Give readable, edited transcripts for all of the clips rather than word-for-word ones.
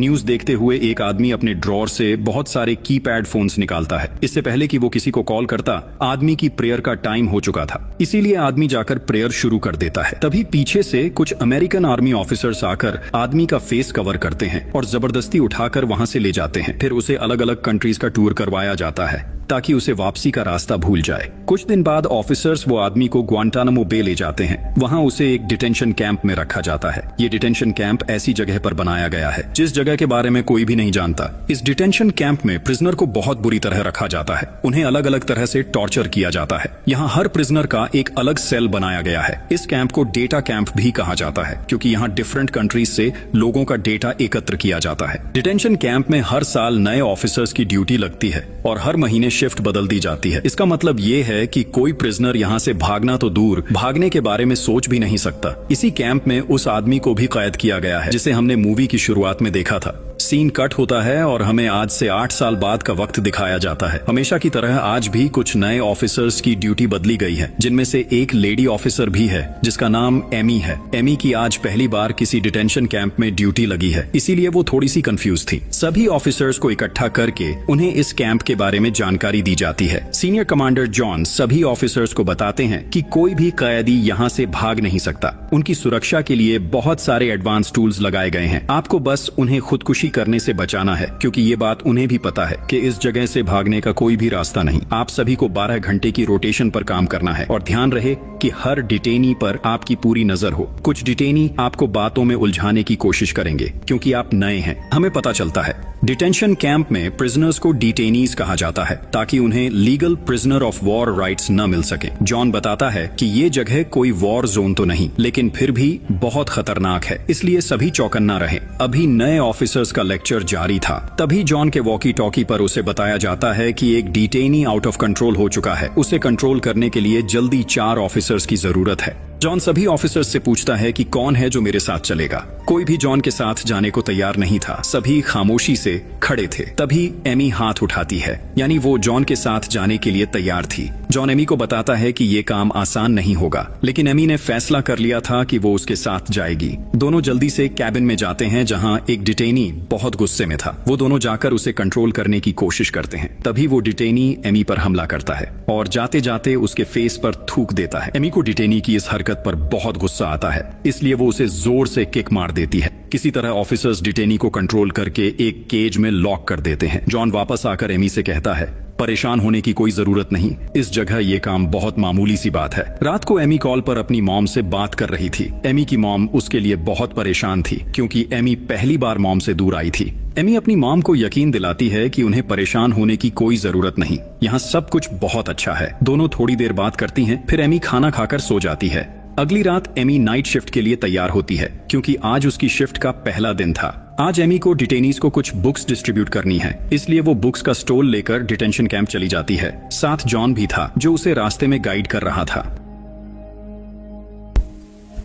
News देखते हुए एक आदमी अपने ड्रॉर से बहुत सारे कीपैड फोन्स निकालता है। इससे पहले कि वो किसी को कॉल करता, आदमी की प्रेयर का टाइम हो चुका था, इसीलिए आदमी जाकर प्रेयर शुरू कर देता है। तभी पीछे से कुछ अमेरिकन आर्मी ऑफिसर्स आकर आदमी का फेस कवर करते हैं और जबरदस्ती उठाकर वहां से ले जाते हैं। फिर उसे अलग अलग कंट्रीज का टूर करवाया जाता है ताकि उसे वापसी का रास्ता भूल जाए। कुछ दिन बाद ऑफिसर्स वो आदमी को ग्वांटानामो बे ले जाते हैं। वहां उसे एक डिटेंशन कैंप में रखा जाता है। ये डिटेंशन कैंप ऐसी जगह पर बनाया गया है जिस जगह के बारे में कोई भी नहीं जानता। इस डिटेंशन कैंप में प्रिजनर को बहुत बुरी तरह रखा जाता है। उन्हें अलग अलग तरह से टॉर्चर किया जाता है। यहाँ हर प्रिजनर का एक अलग सेल बनाया गया है। इस कैंप को डेटा कैंप भी कहा जाता है क्योंकि यहाँ डिफरेंट कंट्रीज से लोगों का डेटा एकत्र किया जाता है। डिटेंशन कैंप में हर साल नए ऑफिसर्स की ड्यूटी लगती है और हर महीने शिफ्ट बदल दी जाती है। इसका मतलब ये है कि कोई प्रिजनर यहाँ से भागना तो दूर, भागने के बारे में सोच भी नहीं सकता। इसी कैंप में उस आदमी को भी कैद किया गया है जिसे हमने मूवी की शुरुआत में देखा था। सीन कट होता है और हमें आज से 8 साल बाद का वक्त दिखाया जाता है। हमेशा की तरह आज भी कुछ नए ऑफिसर्स की ड्यूटी बदली गई है, जिनमें से एक लेडी ऑफिसर भी है जिसका नाम एमी है। एमी की आज पहली बार किसी डिटेंशन कैंप में ड्यूटी लगी है, इसीलिए वो थोड़ी सी कंफ्यूज थी। सभी ऑफिसर्स को इकट्ठा करके उन्हें इस कैंप के बारे में जानकारी दी जाती है। सीनियर कमांडर जॉन सभी ऑफिसर्स को बताते हैं कि कोई भी कैदी यहाँ से भाग नहीं सकता। उनकी सुरक्षा के लिए बहुत सारे एडवांस टूल्स लगाए गए हैं। आपको बस उन्हें खुदकुशी करने से बचाना है, क्योंकि ये बात उन्हें भी पता है कि इस जगह से भागने का कोई भी रास्ता नहीं। आप सभी को 12 घंटे की रोटेशन पर काम करना है और ध्यान रहे कि हर डिटेनी पर आपकी पूरी नजर हो। कुछ डिटेनी आपको बातों में उलझाने की कोशिश करेंगे क्योंकि आप नए हैं, हमें पता चलता है। डिटेंशन कैंप में प्रिजनर्स को डिटेनीज कहा जाता है ताकि उन्हें legal prisoner of war rights न मिल सके। जॉन बताता है कि ये जगह कोई वॉर जोन तो नहीं, लेकिन फिर भी बहुत खतरनाक है, इसलिए सभी चौकन्ना रहे। अभी नए ऑफिसर्स का लेक्चर जारी था, तभी जॉन के वॉकी टॉकी पर उसे बताया जाता है कि एक डिटेनी आउट ऑफ कंट्रोल हो चुका है। उसे कंट्रोल करने के लिए जल्दी 4 ऑफिसर्स की जरूरत है। जॉन सभी ऑफिसर्स से पूछता है कि कौन है जो मेरे साथ चलेगा। कोई भी जॉन के साथ जाने को तैयार नहीं था, सभी खामोशी से खड़े थे। तभी एमी हाथ उठाती है, यानी वो जॉन के साथ जाने के लिए तैयार थी। जॉन एमी को बताता है कि ये काम आसान नहीं होगा, लेकिन एमी ने फैसला कर लिया था कि वो उसके साथ जाएगी। दोनों जल्दी से कैबिन में जाते हैं जहां एक डिटेनी बहुत गुस्से में था। वो दोनों जाकर उसे कंट्रोल करने की कोशिश करते हैं। तभी वो डिटेनी एमी पर हमला करता है और जाते जाते उसके फेस पर थूक देता है। एमी को डिटेनी की इस हरकत पर बहुत गुस्सा आता है, इसलिए वो उसे जोर से किक मार देती है। किसी तरह ऑफिसर्स डिटेनी को कंट्रोल करके एक केज में लॉक कर देते हैं। जॉन वापस आकर एमी से कहता है, परेशान होने की कोई जरूरत नहीं, इस जगह ये काम बहुत मामूली सी बात है। रात को एमी कॉल पर अपनी मॉम से बात कर रही थी। एमी की मॉम उसके लिए बहुत परेशान थी क्योंकि एमी पहली बार मॉम से दूर आई थी। एमी अपनी मॉम को यकीन दिलाती है कि उन्हें परेशान होने की कोई जरूरत नहीं, यहाँ सब कुछ बहुत अच्छा है। दोनों थोड़ी देर बात करती हैं, फिर एमी खाना खाकर सो जाती है। अगली रात एमी नाइट शिफ्ट के लिए तैयार होती है क्योंकि आज उसकी शिफ्ट का पहला दिन था। आज एमी को डिटेनीज को कुछ बुक्स डिस्ट्रीब्यूट करनी है, इसलिए वो बुक्स का स्टॉल लेकर डिटेंशन कैंप चली जाती है। साथ जॉन भी था जो उसे रास्ते में गाइड कर रहा था।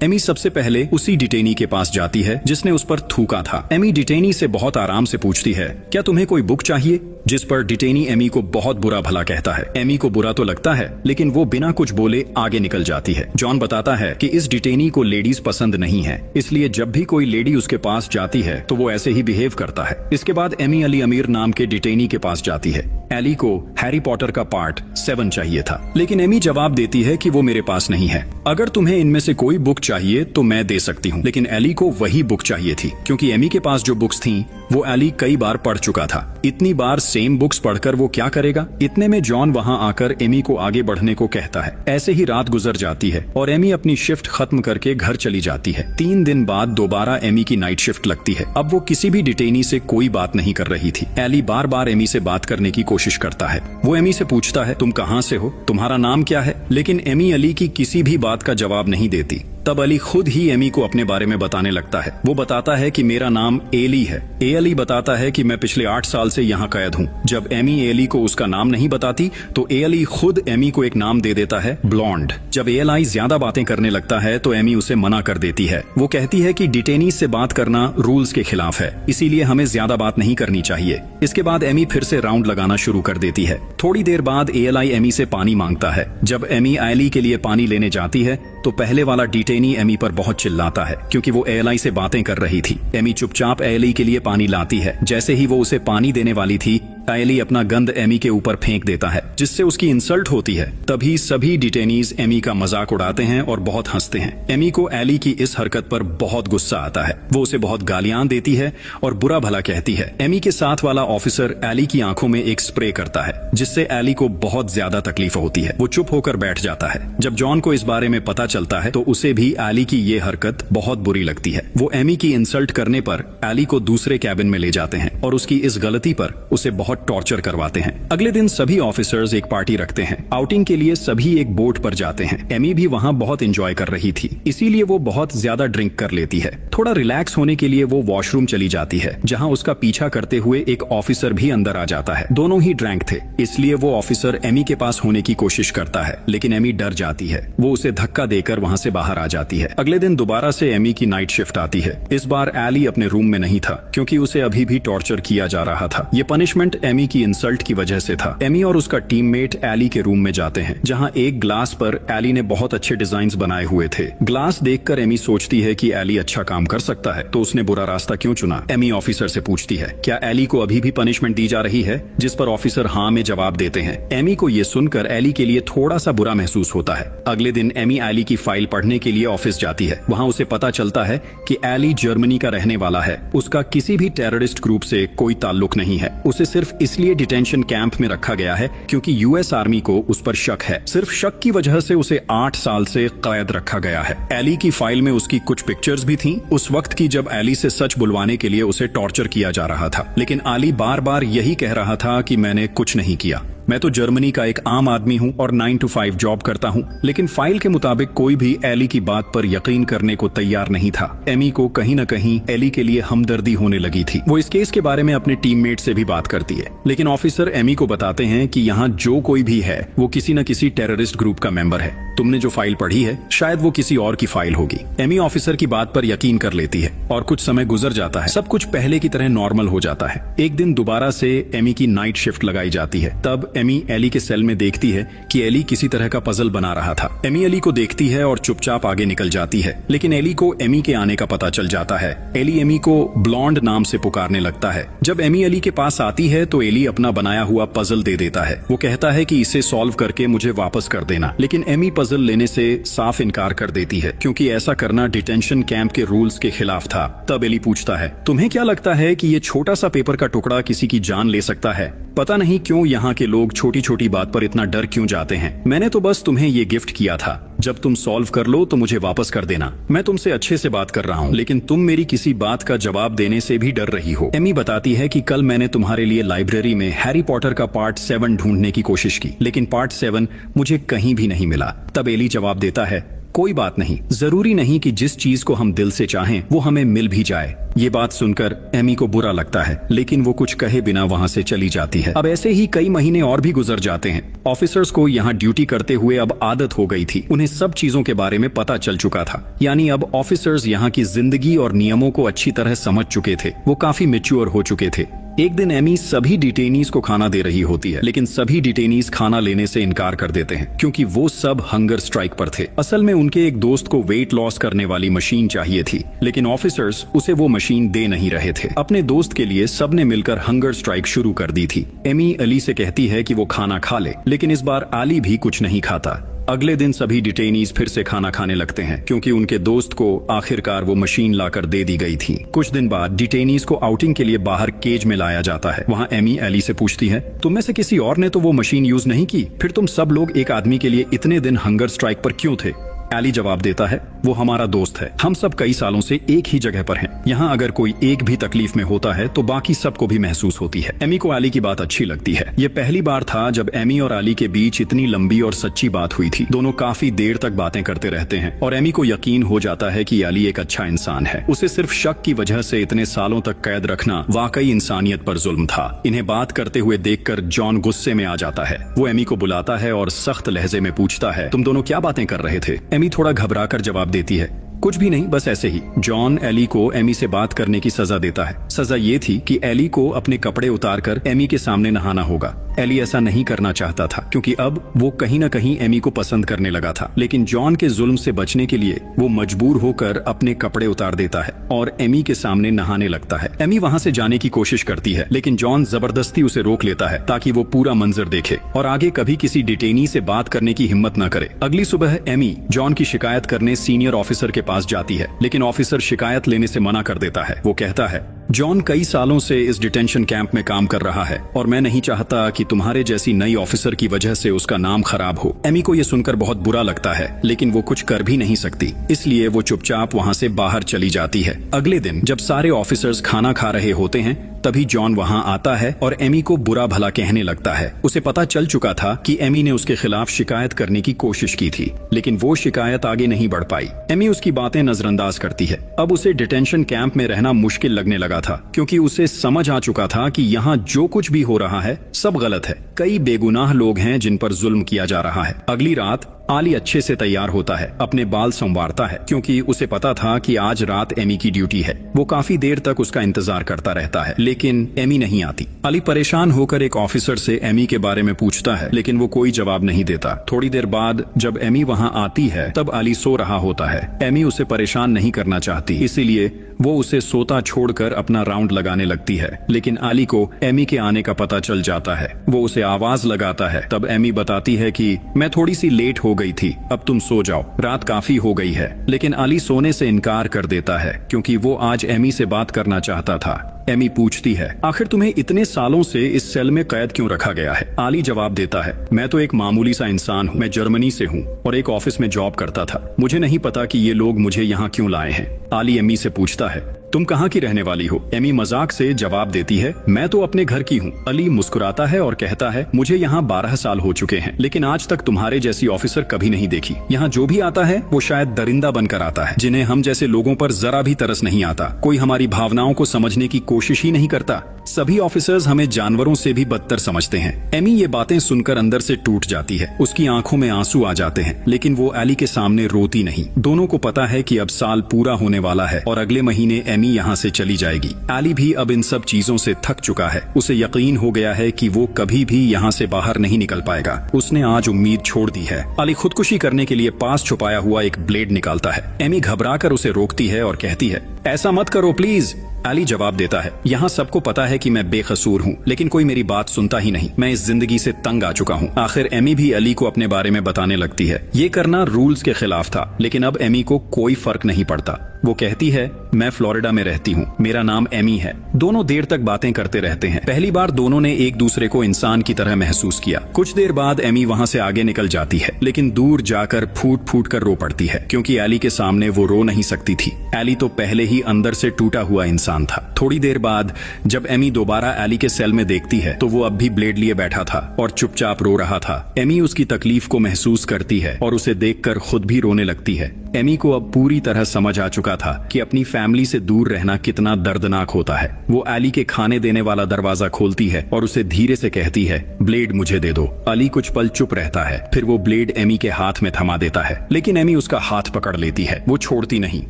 एमी सबसे पहले उसी डिटेनी के पास जाती है जिसने उस पर थूका था। एमी डिटेनी से बहुत आराम से पूछती है, क्या तुम्हें कोई बुक चाहिए? जिस पर डिटेनी एमी को बहुत बुरा भला कहता है। एमी को बुरा तो लगता है, लेकिन वो बिना कुछ बोले आगे निकल जाती है। जॉन बताता है कि इस डिटेनी को लेडीज पसंद नहीं है, इसलिए जब भी कोई लेडी उसके पास जाती है तो वो ऐसे ही बिहेव करता है। इसके बाद एमी अली अमीर नाम के डिटेनी के पास जाती है। एली को हैरी पॉटर का पार्ट 7 चाहिए था, लेकिन एमी जवाब देती है कि वो मेरे पास नहीं है। अगर तुम्हें इनमें से कोई बुक चाहिए तो मैं दे सकती हूँ, लेकिन एली को वही बुक चाहिए थी क्योंकि एमी के पास जो बुक्स थीं वो एली कई बार पढ़ चुका था। इतनी बार सेम बुक्स पढ़कर वो क्या करेगा? इतने में जॉन वहां आकर एमी को आगे बढ़ने को कहता है। ऐसे ही रात गुजर जाती है और एमी अपनी शिफ्ट खत्म करके घर चली जाती है। 3 दिन बाद दोबारा एमी की नाइट शिफ्ट लगती है। अब वो किसी भी डिटेनी से कोई बात नहीं कर रही थी। एली बार बार एमी से बात करने की कोशिश करता है। वो एमी से पूछता है, तुम कहाँ से हो, तुम्हारा नाम क्या है? लेकिन एमी अली की किसी भी बात का जवाब नहीं देती। तब अली खुद ही एमी को अपने बारे में बताने लगता है। वो बताता है कि मेरा नाम एली है। अली बताता है कि मैं पिछले 8 साल से यहाँ कैद हूँ। जब एमी एली को उसका नाम नहीं बताती तो अली खुद एमी को एक नाम दे देता है, ब्लॉन्ड। जब एली ज्यादा बातें करने लगता है तो एमी उसे मना कर देती है। वो कहती है कि डिटेनी से बात करना रूल्स के खिलाफ है, इसीलिए हमें ज्यादा बात नहीं करनी चाहिए। इसके बाद एमी फिर से राउंड लगाना शुरू कर देती है। थोड़ी देर बाद एली एमी से पानी मांगता है। जब एमी एली के लिए पानी लेने जाती है तो पहले वाला डिटेनी डिटेनी एमी पर बहुत चिल्लाता है क्योंकि वो एली से बातें कर रही थी। एमी चुपचाप एली के लिए पानी लाती है। जैसे ही वो उसे पानी देने वाली थी, एली अपना गंद एमी के ऊपर फेंक देता है, जिससे उसकी इंसल्ट होती है। तभी सभी डिटेनीज एमी का मजाक उड़ाते हैं और बहुत हंसते हैं। एमी को एली की इस हरकत पर बहुत गुस्सा आता है। वो उसे बहुत गालियां देती है और बुरा भला कहती है। एमी के साथ वाला ऑफिसर एली की आंखों में एक स्प्रे करता है, जिससे एली को बहुत ज्यादा तकलीफ होती है। वो चुप होकर बैठ जाता है। जब जॉन को इस बारे में पता चलता है तो उसे भी एली की ये हरकत बहुत बुरी लगती है। वो एमी की इंसल्ट करने पर एली को दूसरे कैबिन में ले जाते हैं और उसकी इस गलती पर उसे बहुत टॉर्चर करवाते हैं। अगले दिन सभी ऑफिसर्स एक पार्टी रखते हैं। आउटिंग के लिए सभी एक बोट पर जाते हैं। एमी भी वहाँ बहुत एंजॉय कर रही थी, इसीलिए वो बहुत ज्यादा ड्रिंक कर लेती है। थोड़ा रिलैक्स होने के लिए वो वॉशरूम चली जाती है, जहाँ उसका पीछा करते हुए एक ऑफिसर भी अंदर आ जाता है। दोनों ही ड्रैंक थे, इसलिए वो ऑफिसर एमी के पास होने की कोशिश करता है, लेकिन एमी डर जाती है। वो उसे धक्का देकर वहाँ से बाहर आ जाती है। अगले दिन दोबारा से एमी की नाइट शिफ्ट आती है। इस बार एली अपने रूम में नहीं था, क्योंकि उसे अभी भी टॉर्चर किया जा रहा था। ये पनिशमेंट एमी की इंसल्ट की वजह से था। एमी और उसका टीममेट एली के रूम में जाते हैं, जहां एक ग्लास पर एली ने बहुत अच्छे डिजाइन्स बनाए हुए थे। ग्लास देखकर एमी सोचती है कि एली अच्छा काम कर सकता है, तो उसने बुरा रास्ता क्यों चुना। एमी ऑफिसर से पूछती है, क्या एली को अभी भी पनिशमेंट दी जा रही है, जिस पर ऑफिसर हाँ में जवाब देते हैं। एमी को ये सुनकर एली के लिए थोड़ा सा बुरा महसूस होता है। अगले दिन एमी एली की फाइल पढ़ने के लिए ऑफिस जाती है। वहाँ उसे पता चलता है कि एली जर्मनी का रहने वाला है। उसका किसी भी टेररिस्ट ग्रुप से कोई ताल्लुक नहीं है। उसे सिर्फ इसलिए डिटेंशन कैंप में रखा गया है क्योंकि यूएस आर्मी को उस पर शक है। सिर्फ शक की वजह से उसे 8 साल से कैद रखा गया है। एली की फाइल में उसकी कुछ पिक्चर्स भी थीं, उस वक्त की जब एली से सच बुलवाने के लिए उसे टॉर्चर किया जा रहा था। लेकिन एली बार बार यही कह रहा था कि मैंने कुछ नहीं किया, मैं तो जर्मनी का एक आम आदमी हूँ और 9 to 5 जॉब करता हूँ। लेकिन फाइल के मुताबिक कोई भी एली की बात पर यकीन करने को तैयार नहीं था। एमी को कहीं न कहीं एली के लिए हमदर्दी होने लगी थी। वो इस केस के बारे में अपने टीममेट से भी बात करती है, लेकिन ऑफिसर एमी को बताते हैं कि यहाँ जो कोई भी है वो किसी न किसी टेररिस्ट ग्रुप का मेंबर है। तुमने जो फाइल पढ़ी है शायद वो किसी और की फाइल होगी। एमी ऑफिसर की बात पर यकीन कर लेती है और कुछ समय गुजर जाता है। सब कुछ पहले की तरह नॉर्मल हो जाता है। एक दिन दोबारा से एमी की नाइट शिफ्ट लगाई जाती है। तब एमी एली के सेल में देखती है कि एली किसी तरह का पजल बना रहा था। एमी एली को देखती है और चुपचाप आगे निकल जाती है, लेकिन एली को एमी के आने का पता चल जाता है। एली एमी को ब्लॉन्ड नाम से पुकारने लगता है। जब एमी एली के पास आती है तो एली अपना बनाया हुआ पजल दे देता है। वो कहता है कि इसे सॉल्व करके मुझे वापस कर देना, लेकिन एमी पजल लेने से साफ इनकार कर देती है, क्योंकि ऐसा करना डिटेंशन कैंप के रूल्स के खिलाफ था। तब एली पूछता है, तुम्हें क्या लगता है कि ये छोटा सा पेपर का टुकड़ा किसी की जान ले सकता है? पता नहीं क्यों यहाँ के लोग छोटी छोटी बात पर इतना डर क्यों जाते हैं। मैंने तो बस तुम्हें ये गिफ्ट किया था, जब तुम सॉल्व कर लो तो मुझे वापस कर देना। मैं तुमसे अच्छे से बात कर रहा हूँ, लेकिन तुम मेरी किसी बात का जवाब देने से भी डर रही हो। एमी बताती है कि कल मैंने तुम्हारे लिए लाइब्रेरी में हैरी पॉटर का पार्ट 7 ढूंढने की कोशिश की, लेकिन पार्ट 7 मुझे कहीं भी नहीं मिला। तब एली जवाब देता है, कोई बात नहीं, जरूरी नहीं कि जिस चीज को हम दिल से चाहें वो हमें मिल भी जाए। ये बात सुनकर एमी को बुरा लगता है, लेकिन वो कुछ कहे बिना वहाँ से चली जाती है। अब ऐसे ही कई महीने और भी गुजर जाते हैं। ऑफिसर्स को यहाँ ड्यूटी करते हुए अब आदत हो गई थी। उन्हें सब चीजों के बारे में पता चल चुका था, यानी अब ऑफिसर्स यहाँ की जिंदगी और नियमों को अच्छी तरह समझ चुके थे। वो काफी मैच्योर हो चुके थे। एक दिन एमी सभी डिटेनीज को खाना दे रही होती है, लेकिन सभी डिटेनीज खाना लेने से इनकार कर देते हैं, क्योंकि वो सब हंगर स्ट्राइक पर थे। असल में उनके एक दोस्त को वेट लॉस करने वाली मशीन चाहिए थी, लेकिन ऑफिसर्स उसे वो मशीन दे नहीं रहे थे। अपने दोस्त के लिए सबने मिलकर हंगर स्ट्राइक शुरू कर दी थी। एमी अली से कहती है कि वो खाना खा ले, लेकिन इस बार अली भी कुछ नहीं खाता। अगले दिन सभी डिटेनीज फिर से खाना खाने लगते हैं, क्योंकि उनके दोस्त को आखिरकार वो मशीन लाकर दे दी गई थी। कुछ दिन बाद डिटेनीज को आउटिंग के लिए बाहर केज में लाया जाता है। वहाँ एमी एली से पूछती है, तुम में से किसी और ने तो वो मशीन यूज नहीं की, फिर तुम सब लोग एक आदमी के लिए इतने दिन हंगर स्ट्राइक पर क्यों थे? एली जवाब देता है, वो हमारा दोस्त है, हम सब कई सालों से एक ही जगह पर हैं। यहाँ अगर कोई एक भी तकलीफ में होता है तो बाकी सबको भी महसूस होती है। एमी को एली की बात अच्छी लगती है। ये पहली बार था जब एमी और एली के बीच इतनी लंबी और सच्ची बात हुई थी। दोनों काफी देर तक बातें करते रहते हैं और एमी को यकीन हो जाता है कि एली एक अच्छा इंसान है। उसे सिर्फ शक की वजह से इतने सालों तक कैद रखना वाकई इंसानियत पर जुल्म था। इन्हें बात करते हुए देखकर जॉन गुस्से में आ जाता है। वो एमी को बुलाता है और सख्त लहजे में पूछता है, तुम दोनों क्या बातें कर रहे थे? एमी थोड़ा घबराकर जवाब देती है, कुछ भी नहीं, बस ऐसे ही। जॉन एली को एमी से बात करने की सजा देता है। सजा ये थी कि एली को अपने कपड़े उतारकर एमी के सामने नहाना होगा। एली ऐसा नहीं करना चाहता था क्योंकि अब वो कहीं ना कहीं एमी को पसंद करने लगा था, लेकिन जॉन के जुल्म से बचने के लिए वो मजबूर होकर अपने कपड़े उतार देता है और एमी के सामने नहाने लगता है। एमी वहाँ से जाने की कोशिश करती है, लेकिन जॉन जबरदस्ती उसे रोक लेता है ताकि वो पूरा मंजर देखे और आगे कभी किसी डिटेनी से बात करने की हिम्मत न करे। अगली सुबह एमी जॉन की शिकायत करने सीनियर ऑफिसर के पास जाती है, लेकिन ऑफिसर शिकायत लेने से मना कर देता है। वो कहता है, जॉन कई सालों से इस डिटेंशन कैंप में काम कर रहा है और मैं नहीं चाहता कि तुम्हारे जैसी नई ऑफिसर की वजह से उसका नाम खराब हो। एमी को ये सुनकर बहुत बुरा लगता है, लेकिन वो कुछ कर भी नहीं सकती, इसलिए वो चुपचाप वहाँ से बाहर चली जाती है। अगले दिन जब सारे ऑफिसर्स खाना खा रहे होते हैं, तभी जॉन वहाँ आता है और एमी को बुरा भला कहने लगता है। उसे पता चल चुका था कि एमी ने उसके खिलाफ शिकायत करने की कोशिश की थी, लेकिन वो शिकायत आगे नहीं बढ़ पाई। एमी उसकी बातें नजरअंदाज करती है। अब उसे डिटेंशन कैंप में रहना मुश्किल लगने लगा था, क्योंकि उसे समझ आ चुका था कि यहाँ जो कुछ भी हो रहा है सब गलत है। कई बेगुनाह लोग हैं जिन पर जुल्म किया जा रहा है। अगली रात आली अच्छे से तैयार होता है, अपने बाल संवारता है, क्योंकि उसे पता था कि आज रात एमी की ड्यूटी है। वो काफी देर तक उसका इंतजार करता रहता है, लेकिन एमी नहीं आती। अली परेशान होकर एक ऑफिसर से एमी के बारे में पूछता है, लेकिन वो कोई जवाब नहीं देता। थोड़ी देर बाद जब एमी वहाँ आती है, तब अली सो रहा होता है। एमी उसे परेशान नहीं करना चाहती, इसीलिए वो उसे सोता छोड़कर अपना राउंड लगाने लगती है, लेकिन अली को एमी के आने का पता चल जाता है। वो उसे आवाज लगाता है, तब एमी बताती है कि मैं थोड़ी सी लेट हो गई थी, अब तुम सो जाओ, रात काफी हो गई है। लेकिन अली सोने से इनकार कर देता है, क्योंकि वो आज एमी से बात करना चाहता था। एमी पूछती है, आखिर तुम्हें इतने सालों से इस सेल में कैद क्यों रखा गया है? आली जवाब देता है, मैं तो एक मामूली सा इंसान हूँ, मैं जर्मनी से हूँ और एक ऑफिस में जॉब करता था। मुझे नहीं पता कि ये लोग मुझे यहाँ क्यों लाए हैं। आली एमी से पूछता है, तुम कहाँ की रहने वाली हो? एमी मजाक से जवाब देती है, मैं तो अपने घर की हूँ। अली मुस्कुराता है और कहता है, मुझे यहाँ 12 साल हो चुके हैं, लेकिन आज तक तुम्हारे जैसी ऑफिसर कभी नहीं देखी। यहाँ जो भी आता है वो शायद दरिंदा बनकर आता है, जिन्हें हम जैसे लोगों पर जरा भी तरस नहीं आता। कोई हमारी भावनाओं को समझने की कोशिश ही नहीं करता। सभी ऑफिसर्स हमें जानवरों से भी बदतर समझते हैं। एमी ये बातें सुनकर अंदर से टूट जाती है। उसकी आंखों में आंसू आ जाते हैं, लेकिन वो एली के सामने रोती नहीं। दोनों को पता है कि अब साल पूरा होने वाला है और अगले महीने एमी यहाँ से चली जाएगी। एली भी अब इन सब चीजों से थक चुका है। उसे यकीन हो गया है कि वो कभी भी यहाँ से बाहर नहीं निकल पाएगा। उसने आज उम्मीद छोड़ दी है। एली खुदकुशी करने के लिए पास छुपाया हुआ एक ब्लेड निकालता है। एमी घबराकर उसे रोकती है और कहती है, ऐसा मत करो प्लीज। एली जवाब देता है, यहाँ सबको पता है कि मैं बेकसूर हूँ, लेकिन कोई मेरी बात सुनता ही नहीं। मैं इस जिंदगी से तंग आ चुका हूँ। आखिर एमी भी अली को अपने बारे में बताने लगती है। ये करना रूल्स के खिलाफ था, लेकिन अब एमी को कोई फर्क नहीं पड़ता। वो कहती है, मैं फ्लोरिडा में रहती हूँ, मेरा नाम एमी है। दोनों देर तक बातें करते रहते हैं। पहली बार दोनों ने एक दूसरे को इंसान की तरह महसूस किया। कुछ देर बाद एमी वहाँ से आगे निकल जाती है, लेकिन दूर जाकर फूट फूट कर रो पड़ती है, क्योंकि एली के सामने वो रो नहीं सकती थी। एली तो पहले ही अंदर से टूटा हुआ इंसान था। थोड़ी देर बाद जब एमी दोबारा एली के सेल में देखती है, तो वो अब भी ब्लेड लिए बैठा था और चुपचाप रो रहा था। एमी उसकी तकलीफ को महसूस करती है और उसे देखकर खुद भी रोने लगती है। एमी को अब पूरी तरह समझ आ चुका था कि अपनी फैमिली से दूर रहना कितना दर्दनाक होता है। वो एली के खाने देने वाला दरवाजा खोलती है और उसे धीरे से कहती है, ब्लेड मुझे दे दो। अली कुछ पल चुप रहता है, फिर वो ब्लेड एमी के हाथ में थमा देता है, लेकिन एमी उसका हाथ पकड़ लेती है। वो छोड़ती नहीं।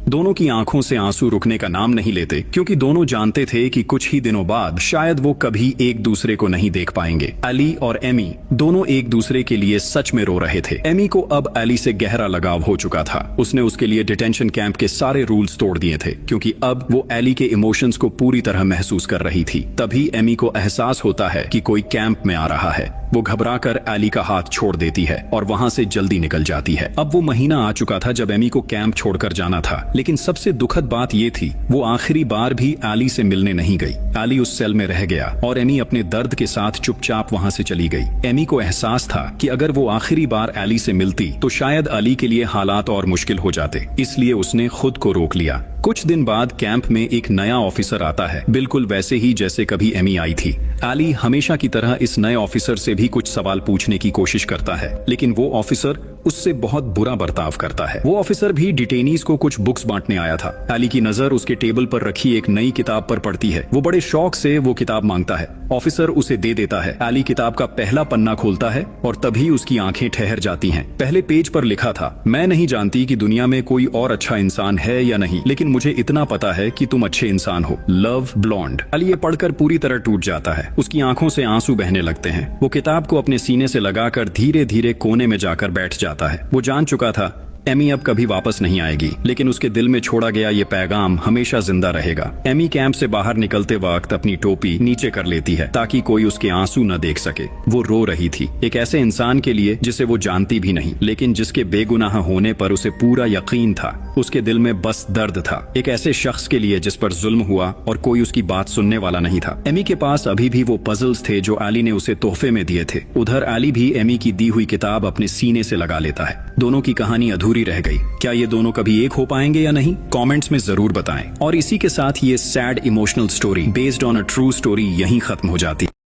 दोनों की आंखों से आंसू रुकने का नाम नहीं लेते, क्योंकि दोनों जानते थे कि कुछ ही दिनों बाद शायद वो कभी एक दूसरे को नहीं देख पाएंगे। अली और एमी दोनों एक दूसरे के लिए सच में रो रहे थे। एमी को अब अली से गहरा लगाव हो चुका था। उसने उसके लिए डिटेंशन कैंप के सारे रूल्स तोड़ दिए थे, क्योंकि अब वो एली के इमोशंस को पूरी तरह महसूस कर रही थी। तभी एमी को एहसास होता है कि कोई कैंप में आ रहा है। वो घबराकर एली का हाथ छोड़ देती है और वहां से जल्दी निकल जाती है। अब वो महीना आ चुका था जब एमी को कैंप छोड़कर जाना था, लेकिन सबसे दुखद बात ये थी, वो आखिरी बार भी एली से मिलने नहीं गई। एली उस सेल में रह गया और एमी अपने दर्द के साथ चुपचाप वहां से चली गई। एमी को एहसास था कि अगर वो आखिरी बार एली से मिलती तो शायद अली के लिए हालात और मुश्किल हो जाते, इसलिए उसने खुद को रोक लिया। कुछ दिन बाद कैंप में एक नया ऑफिसर आता है, बिल्कुल वैसे ही जैसे कभी एमी आई थी। एली हमेशा की तरह इस नए ऑफिसर से भी कुछ सवाल पूछने की कोशिश करता है, लेकिन वो ऑफिसर उससे बहुत बुरा बर्ताव करता है। वो ऑफिसर भी डिटेनीज को कुछ बुक्स बांटने आया था। एली की नजर उसके टेबल पर रखी एक नई किताब पर पड़ती है। वो बड़े शौक से वो किताब मांगता है। ऑफिसर उसे दे देता है। एली किताब का पहला पन्ना खोलता है और तभी उसकी आंखें ठहर जाती हैं। पहले पेज पर लिखा था, मैं नहीं जानती कि दुनिया में कोई और अच्छा इंसान है या नहीं, लेकिन मुझे इतना पता है कि तुम अच्छे इंसान हो। Love blonde. एली ये पढ़कर पूरी तरह टूट जाता है। उसकी आंखों से आंसू बहने लगते हैं। वो किताब को अपने सीने से लगाकर धीरे धीरे कोने में जाकर बैठ जाता है। वो जान चुका था एमी अब कभी वापस नहीं आएगी, लेकिन उसके दिल में छोड़ा गया ये पैगाम हमेशा जिंदा रहेगा। एमी कैंप से बाहर निकलते वक्त अपनी टोपी नीचे कर लेती है ताकि कोई उसके आंसू न देख सके। वो रो रही थी, एक ऐसे इंसान के लिए जिसे वो जानती भी नहीं, लेकिन जिसके बेगुनाह होने पर उसे पूरा यकीन था। उसके दिल में बस दर्द था, एक ऐसे शख्स के लिए जिस पर जुल्म हुआ और कोई उसकी बात सुनने वाला नहीं था। एमी के पास अभी भी वो पजल्स थे जो एली ने उसे तोहफे में दिए थे। उधर एली भी एमी की दी हुई किताब अपने सीने से लगा लेता है। दोनों की कहानी अधूरी रह गई। क्या ये दोनों कभी एक हो पाएंगे या नहीं? कमेंट्स में जरूर बताएं। और इसी के साथ ये sad emotional story based on a true story यहीं खत्म हो जाती।